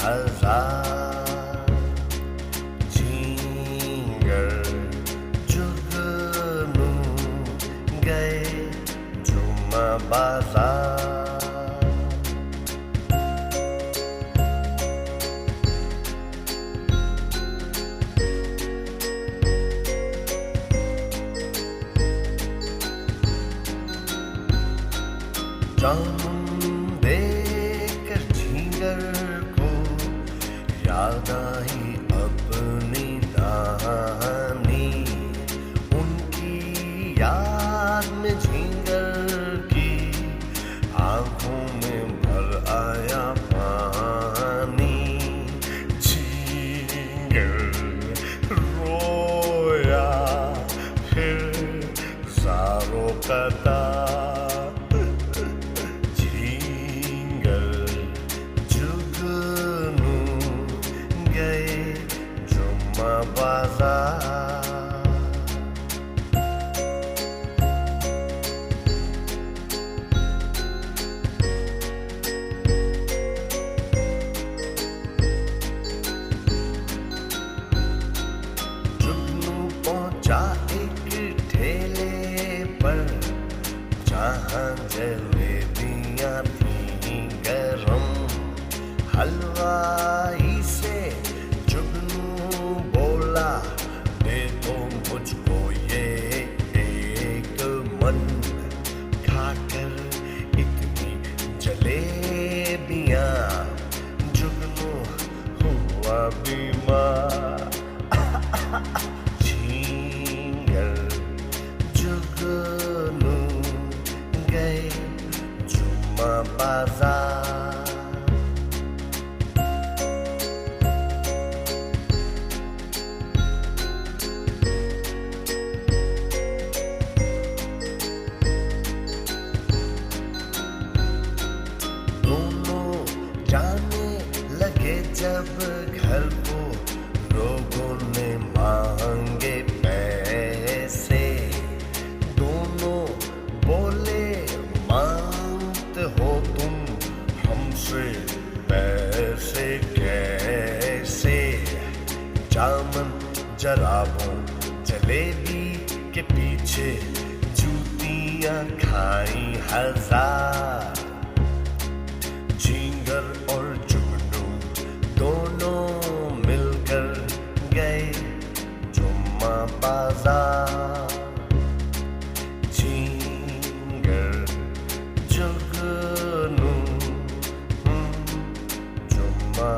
हजार झींगर जुगनू गए जुम्मा बाजार जामुन देकर झींगर को याद आई अपनी नानी। उनकी याद में झींगर की आंखों में भर आया पानी। झींगर रोया फिर ज़ारों का बाजार जुगनू पहुंचा एक ठेले पर जहां जलेबियां थी गरम। हलवाई से दे दो मुझको ये एक मन। खाकर इतनी जलेबियां जुगनू हुआ बीमार। झींगर जुगनू गए जुम्मा बाजार जब घर को लोगों ने मांगे पैसे। दोनों बोले मांगते हो तुम हमसे पैसे कैसे। जामन जराबों जलेबी के पीछे जूतियां खाई हजार। झींगर और दोनों मिलकर गए जुम्मा बाजार। झींगर जुगनू जुम्मा